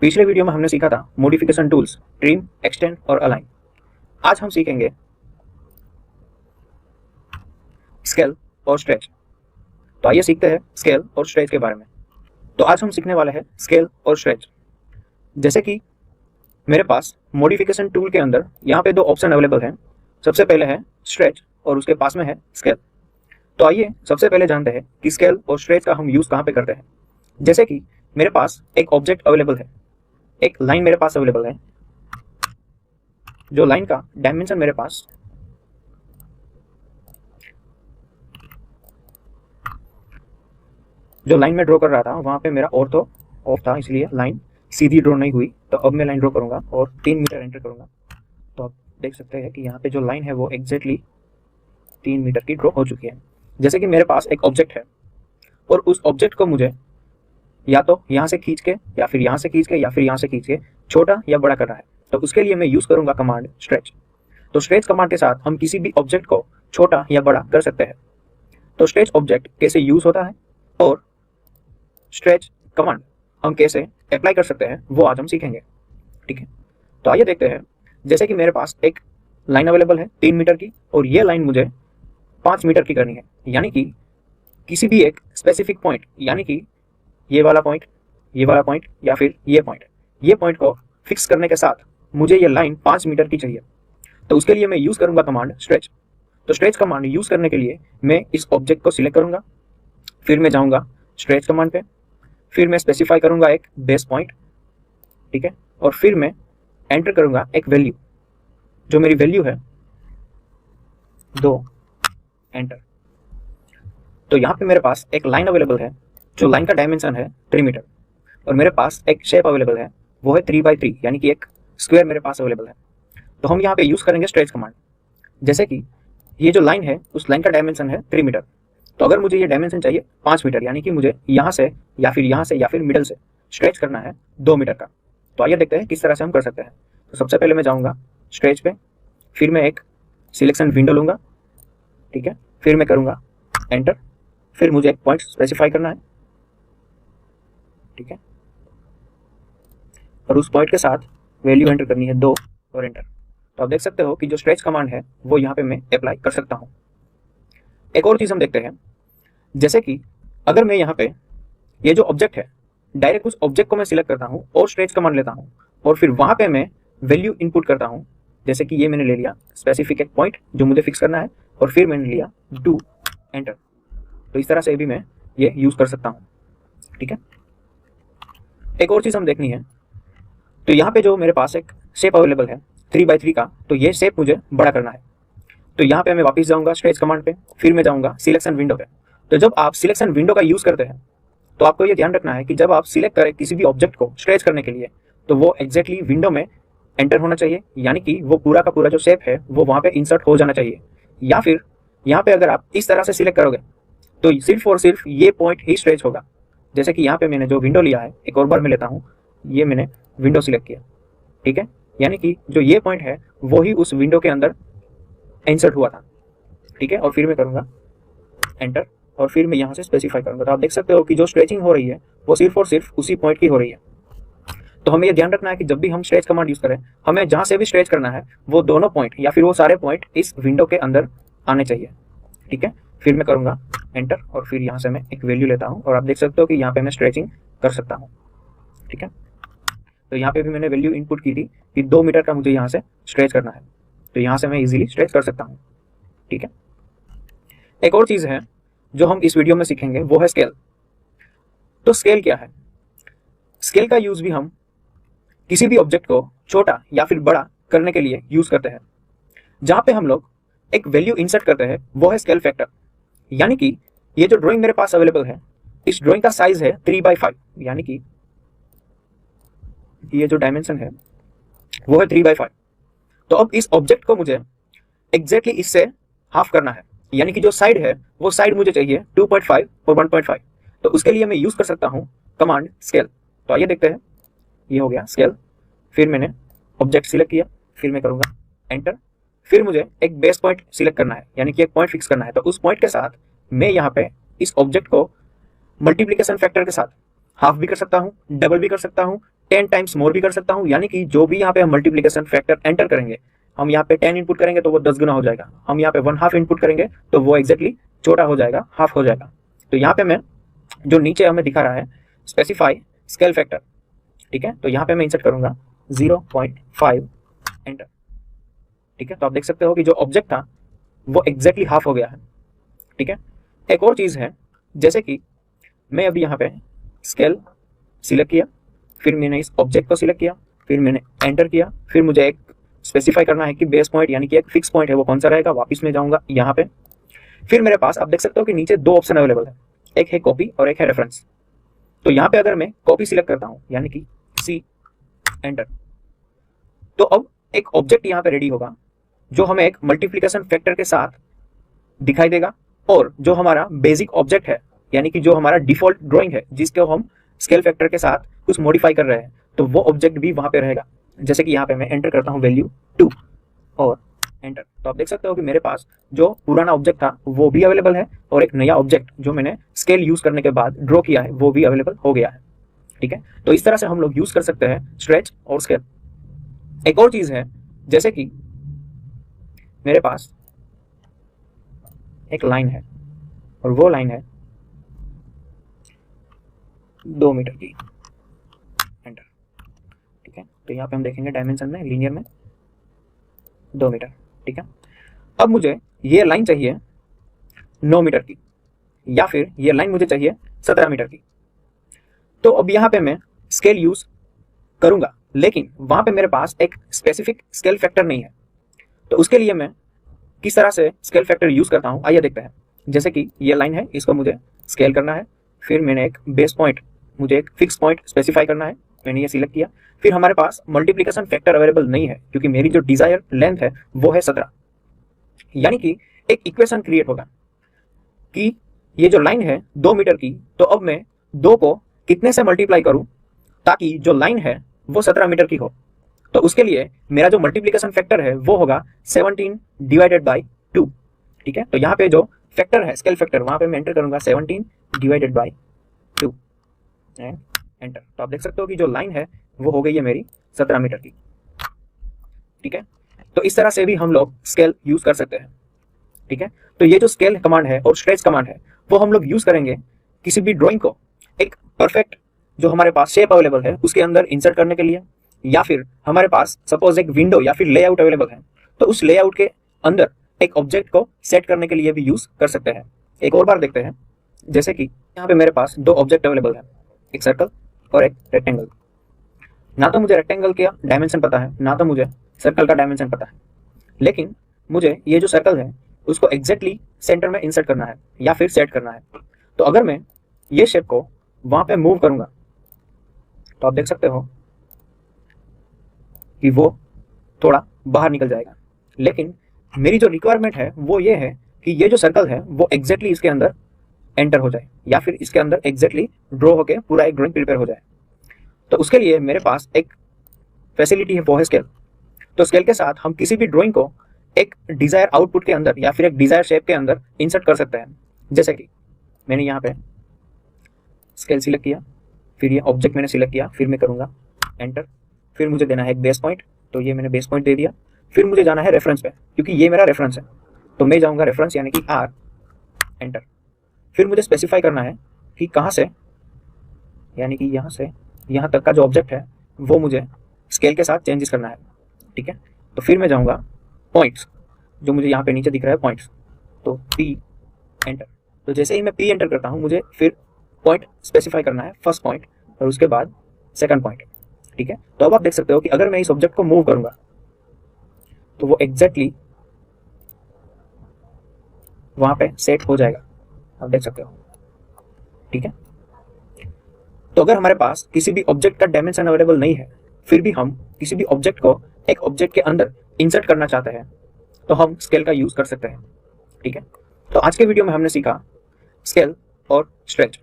पिछले वीडियो में हमने सीखा था मॉडिफिकेशन टूल्स, ट्रिम, एक्सटेंड और अलाइन। आज हम सीखेंगे स्केल और स्ट्रेच। तो आइए सीखते हैं स्केल और स्ट्रेच के बारे में। तो आज हम सीखने वाले हैं स्केल और स्ट्रेच। जैसे कि मेरे पास मॉडिफिकेशन टूल के अंदर यहाँ पे दो ऑप्शन अवेलेबल हैं। सबसे पहले है स्ट्रेच और उसके पास में है स्केल। तो आइए सबसे पहले जानते हैं कि स्केल और स्ट्रेच का हम यूज़ कहाँ पे करते हैं। जैसे कि मेरे पास एक ऑब्जेक्ट अवेलेबल है, एक लाइन मेरे पास अवेलेबल है। जो लाइन का डायमेंशन मेरे पास जो लाइन में ड्रॉ कर रहा था वहाँ पे मेरा ऑर्थो ऑफ था, इसलिए लाइन सीधी ड्रॉ नहीं हुई। तो अब मैं लाइन ड्रॉ करूँगा और 3 मीटर एंटर करूँगा। तो आप देख सकते हैं कि यहाँ पे जो लाइन है वो एग्जैक्टली 3 मीटर की ड्रॉ हो चुकी है। जैसे कि मेरे पास एक ऑब्जेक्ट है और उस ऑब्जेक्ट को मुझे या तो यहाँ से खींच के या फिर यहाँ से खींच के या फिर यहाँ से खींच के छोटा या बड़ा करना है। तो उसके लिए मैं यूज़ करूँगा कमांड स्ट्रेच। तो स्ट्रेच कमांड के साथ हम किसी भी ऑब्जेक्ट को छोटा या बड़ा कर सकते हैं। तो स्ट्रेच ऑब्जेक्ट कैसे यूज़ होता है और स्ट्रेच कमांड हम कैसे अप्लाई कर सकते हैं वो आज हम सीखेंगे। ठीक है, तो आइए देखते हैं। जैसे कि मेरे पास एक लाइन अवेलेबल है 3 मीटर की और ये लाइन मुझे 5 मीटर की करनी है। यानी कि किसी भी एक स्पेसिफिक पॉइंट, यानी कि ये वाला पॉइंट या फिर ये पॉइंट को फिक्स करने के साथ मुझे ये लाइन 5 मीटर की चाहिए। तो उसके लिए मैं यूज़ करूँगा कमांड स्ट्रेच। तो स्ट्रेच कमांड यूज़ करने के लिए मैं इस ऑब्जेक्ट को सिलेक्ट करूँगा, फिर मैं जाऊँगा स्ट्रेच कमांड पे, फिर मैं स्पेसिफाई करूँगा एक बेस पॉइंट। ठीक है, और फिर मैं एंटर करूँगा एक वैल्यू, जो मेरी वैल्यू है 2, एंटर। तो यहाँ पे मेरे पास एक लाइन अवेलेबल है, जो लाइन का डायमेंशन है 3 मीटर और मेरे पास एक शेप अवेलेबल है, वो है 3x3, यानी कि एक स्क्वायर मेरे पास अवेलेबल है। तो हम यहाँ पे यूज़ करेंगे स्ट्रेच कमांड। जैसे कि ये जो लाइन है उस लाइन का डायमेंशन है 3 मीटर। तो अगर मुझे ये डायमेंशन चाहिए 5 मीटर, यानी कि मुझे यहाँ से या फिर यहाँ से या फिर मिडल से स्ट्रेच करना है 2 मीटर का। तो आइए देखते हैं किस तरह से हम कर सकते हैं। तो सबसे पहले मैं जाऊँगा स्ट्रेच पे, फिर मैं एक सिलेक्शन विंडो लूँगा। ठीक है, फिर मैं करूँगा एंटर, फिर मुझे एक पॉइंट स्पेसिफाई करना है। ठीक है, और उस पॉइंट के साथ वैल्यू एंटर करनी है 2 और एंटर। तो आप देख सकते हो कि जो स्ट्रेच कमांड है वो यहाँ पे मैं अप्लाई कर सकता हूँ। एक और चीज़ हम देखते हैं। जैसे कि अगर मैं यहाँ पे ये जो ऑब्जेक्ट है, डायरेक्ट उस ऑब्जेक्ट को मैं सिलेक्ट करता हूँ और स्ट्रेच कमांड लेता हूँ और फिर वहाँ पे मैं वैल्यू इनपुट करता हूँ। जैसे कि ये मैंने ले लिया स्पेसिफिक एक पॉइंट जो मुझे फिक्स करना है और फिर मैंने लिया 2, एंटर। तो इस तरह से भी मैं ये यूज़ कर सकता हूँ। ठीक है, एक और चीज़ हम देखनी है। तो यहाँ पे जो मेरे पास एक शेप अवेलेबल है 3x3 का, तो ये शेप मुझे बड़ा करना है। तो यहाँ पे मैं वापस जाऊँगा स्ट्रेच कमांड पे, फिर मैं जाऊँगा सिलेक्शन विंडो पे। तो जब आप सिलेक्शन विंडो का यूज़ करते हैं तो आपको ये ध्यान रखना है कि जब आप सिलेक्ट करें किसी भी ऑब्जेक्ट को स्ट्रेच करने के लिए, तो वो एग्जैक्टली विंडो में एंटर होना चाहिए, यानी कि वो पूरा का पूरा जो शेप है वो वहाँ पे इंसर्ट हो जाना चाहिए। या फिर यहाँ पे अगर आप इस तरह से सिलेक्ट करोगे तो सिर्फ और सिर्फ ये पॉइंट ही स्ट्रेच होगा। जैसे कि यहाँ पे मैंने जो विंडो लिया है, एक और बार मैं लेता हूँ, ये मैंने विंडो सिलेक्ट किया। ठीक है, यानी कि जो ये पॉइंट है वो ही उस विंडो के अंदर इंसर्ट हुआ था। ठीक है, और फिर मैं करूँगा एंटर और फिर मैं यहाँ से स्पेसिफाई करूँगा। तो आप देख सकते हो कि जो स्ट्रेचिंग हो रही है वो सिर्फ और सिर्फ उसी पॉइंट की हो रही है। तो हमें ये ध्यान रखना है कि जब भी हम स्ट्रेच कमांड यूज़ करें, हमें जहाँ से भी स्ट्रेच करना है वो दोनों पॉइंट या फिर वो सारे पॉइंट इस विंडो के अंदर आने चाहिए। ठीक है, फिर मैं करूँगा एंटर और फिर यहाँ से मैं एक वैल्यू लेता हूँ और आप देख सकते हो कि यहाँ पे मैं स्ट्रेचिंग कर सकता हूँ। ठीक है, तो यहाँ पे भी मैंने वैल्यू इनपुट की थी कि 2 मीटर का मुझे यहाँ से स्ट्रेच करना है, तो यहाँ से मैं इजीली स्ट्रेच कर सकता हूँ। ठीक है, एक और चीज़ है जो हम इस वीडियो में सीखेंगे, वो है स्केल। तो स्केल क्या है? स्केल का यूज़ भी हम किसी भी ऑब्जेक्ट को छोटा या फिर बड़ा करने के लिए यूज़ करते हैं। जहाँ पे हम लोग एक वैल्यू इंसर्ट करते हैं वो है स्केल फैक्टर। यानी कि ये जो ड्राइंग मेरे पास अवेलेबल है, इस ड्राइंग का साइज है 3x5, यानी कि ये जो डायमेंशन है वो है 3x5। तो अब इस ऑब्जेक्ट को मुझे एग्जैक्टली इससे हाफ करना है, यानी कि जो साइड है वो साइड मुझे चाहिए 2.5 और 1.5। तो उसके लिए मैं यूज़ कर सकता हूँ कमांड स्केल। तो आइए देखते हैं। ये हो गया स्केल, फिर मैंने ऑब्जेक्ट सिलेक्ट किया, फिर मैं करूँगा एंटर, फिर मुझे एक बेस पॉइंट सिलेक्ट करना है, यानी कि एक पॉइंट फिक्स करना है। तो उस पॉइंट के साथ मैं यहाँ पे इस ऑब्जेक्ट को मल्टीप्लिकेशन फैक्टर के साथ हाफ भी कर सकता हूँ, डबल भी कर सकता हूँ, 10 टाइम्स मोर भी कर सकता हूँ, यानी कि जो भी यहाँ पे हम मल्टीप्लिकेशन फैक्टर एंटर करेंगे, हम यहाँ पे 10 इनपुट करेंगे तो वो 10 गुना हो जाएगा, हम यहाँ पे 1/2 इनपुट करेंगे तो वो एग्जैक्टली छोटा हो जाएगा, हाफ हो जाएगा। तो यहाँ पे मैं जो नीचे हमें दिखा रहा है स्पेसिफाई स्केल फैक्टर, ठीक है, तो यहाँ पे मैं इंसर्ट करूंगा 0.5 एंटर, ठीक है। तो आप देख सकते हो कि जो ऑब्जेक्ट था वो एग्जैक्टली हाफ हो गया है, ठीक है। एक और चीज है, जैसे कि मैं अभी यहाँ पे स्केल सिलेक्ट किया, फिर मैंने इस ऑब्जेक्ट को सिलेक्ट किया, फिर मैंने एंटर किया, फिर मुझे एक स्पेसिफाई करना है कि बेस पॉइंट यानी कि एक फिक्स पॉइंट है वो कौन सा रहेगा। वापस में जाऊंगा यहाँ पे, फिर मेरे पास आप देख सकते हो कि नीचे 2 ऑप्शन अवेलेबल है, एक है कॉपी और एक है रेफरेंस। तो यहाँ पे अगर मैं कॉपी सिलेक्ट करता हूँ यानी कि सी एंटर, तो अब एक ऑब्जेक्ट यहाँ पे रेडी होगा जो हमें एक मल्टीप्लिकेशन फैक्टर के साथ दिखाई देगा, और जो हमारा बेसिक ऑब्जेक्ट है यानी कि जो हमारा डिफॉल्ट ड्राइंग है जिसको हम स्केल फैक्टर के साथ कुछ मॉडिफाई कर रहे हैं, तो वो ऑब्जेक्ट भी वहां पे रहेगा। जैसे कि यहाँ पे मैं एंटर करता हूँ वैल्यू 2 और एंटर, तो आप देख सकते हो कि मेरे पास जो पुराना ऑब्जेक्ट था वो भी अवेलेबल है, और एक नया ऑब्जेक्ट जो मैंने स्केल यूज करने के बाद ड्रॉ किया है वो भी अवेलेबल हो गया है, ठीक है। तो इस तरह से हम लोग यूज कर सकते हैं स्ट्रेच और स्केल। एक और चीज है, जैसे कि मेरे पास एक लाइन है और वो लाइन है 2 मीटर की, एंटर, ठीक है। तो यहाँ पे हम देखेंगे डायमेंशन में लीनियर में 2 मीटर, ठीक है। अब मुझे ये लाइन चाहिए 9 मीटर की, या फिर ये लाइन मुझे चाहिए 17 मीटर की। तो अब यहाँ पे मैं स्केल यूज करूंगा, लेकिन वहां पे मेरे पास एक स्पेसिफिक स्केल फैक्टर नहीं है। तो उसके लिए मैं किस तरह से स्केल फैक्टर यूज करता हूं, आइए देखते हैं। जैसे कि ये लाइन है, इसको मुझे स्केल करना है, फिर मैंने एक बेस पॉइंट, मुझे एक फिक्स पॉइंट स्पेसिफाई करना है, मैंने ये सिलेक्ट किया। फिर हमारे पास मल्टीप्लिकेशन फैक्टर अवेलेबल नहीं है क्योंकि मेरी जो डिजायर लेंथ है वो है 17, यानी कि एक इक्वेशन क्रिएट होगा कि ये जो लाइन है 2 मीटर की, तो अब मैं 2 को कितने से मल्टीप्लाई करूं ताकि जो लाइन है वो 17 मीटर की हो। तो उसके लिए मेरा जो मल्टीप्लिकेशन फैक्टर है वो होगा 17 डिवाइडेड बाई 2, ठीक है। तो यहाँ पे जो फैक्टर है स्केल फैक्टर, वहां पे मैं एंटर करूंगा 17 डिवाइडेड बाई 2 एंड एंटर। तो आप देख सकते हो कि जो लाइन है वो हो गई है मेरी 17 मीटर की, ठीक है। तो इस तरह से भी हम लोग स्केल यूज कर सकते हैं, ठीक है। तो ये जो स्केल कमांड है और स्ट्रेच कमांड है वो हम लोग यूज करेंगे किसी भी ड्राइंग को एक परफेक्ट जो हमारे पास शेप अवेलेबल है उसके अंदर इंसर्ट करने के लिए, या फिर हमारे पास सपोज एक विंडो या फिर लेआउट अवेलेबल है तो उस लेआउट के अंदर एक ऑब्जेक्ट को सेट करने के लिए भी यूज कर सकते हैं। एक और बार देखते हैं, जैसे कि यहाँ पे मेरे पास 2 ऑब्जेक्ट अवेलेबल है, एक सर्कल और एक रेक्टेंगल। ना तो मुझे रेक्टेंगल का डायमेंशन पता है, ना तो मुझे सर्कल का डायमेंशन पता है, लेकिन मुझे ये जो सर्कल है उसको एग्जैक्टली सेंटर में इंसर्ट करना है या फिर सेट करना है। तो अगर मैं ये शेप को वहां पे मूव करूंगा तो आप देख सकते हो कि वो थोड़ा बाहर निकल जाएगा, लेकिन मेरी जो रिक्वायरमेंट है वो ये है कि ये जो सर्कल है वो एग्जैक्टली इसके अंदर एंटर हो जाए या फिर इसके अंदर एग्जैक्टली ड्रॉ होके पूरा एक ड्राइंग प्रिपेयर हो जाए। तो उसके लिए मेरे पास एक फैसिलिटी है वो है स्केल। तो स्केल के साथ हम किसी भी ड्राइंग को एक डिजायर आउटपुट के अंदर या फिर एक डिजायर शेप के अंदर इंसर्ट कर सकते हैं। जैसे कि मैंने यहाँ पे स्केल सिलेक्ट किया, फिर ये ऑब्जेक्ट मैंने सिलेक्ट किया, फिर मैं करूँगा एंटर, फिर मुझे देना है एक बेस पॉइंट, तो ये मैंने बेस पॉइंट दे दिया। फिर मुझे जाना है रेफरेंस पे क्योंकि ये मेरा रेफरेंस है, तो मैं जाऊँगा रेफरेंस यानी कि आर, एंटर। फिर मुझे स्पेसिफाई करना है कि कहाँ से, यानी कि यहाँ से यहाँ तक का जो ऑब्जेक्ट है वो मुझे स्केल के साथ चेंजेस करना है, ठीक है। तो फिर मैं जाऊँगा पॉइंट्स, जो मुझे यहाँ पे नीचे दिख रहा है पॉइंट्स, तो पी एंटर। तो जैसे ही मैं पी एंटर करता हूँ मुझे फिर पॉइंट स्पेसिफाई करना है, फर्स्ट पॉइंट और उसके बाद सेकंड पॉइंट, ठीक है। तो अब आप देख सकते हो कि अगर मैं इस ऑब्जेक्ट को मूव करूंगा तो वो एग्जैक्टली वहां पे सेट हो जाएगा, आप देख सकते हो, ठीक है। तो अगर हमारे पास किसी भी ऑब्जेक्ट का डायमेंशन अवेलेबल नहीं है, फिर भी हम किसी भी ऑब्जेक्ट को एक ऑब्जेक्ट के अंदर इंसर्ट करना चाहते हैं, तो हम स्केल का यूज कर सकते हैं, ठीक है। तो आज के वीडियो में हमने सीखा स्केल और स्ट्रेच।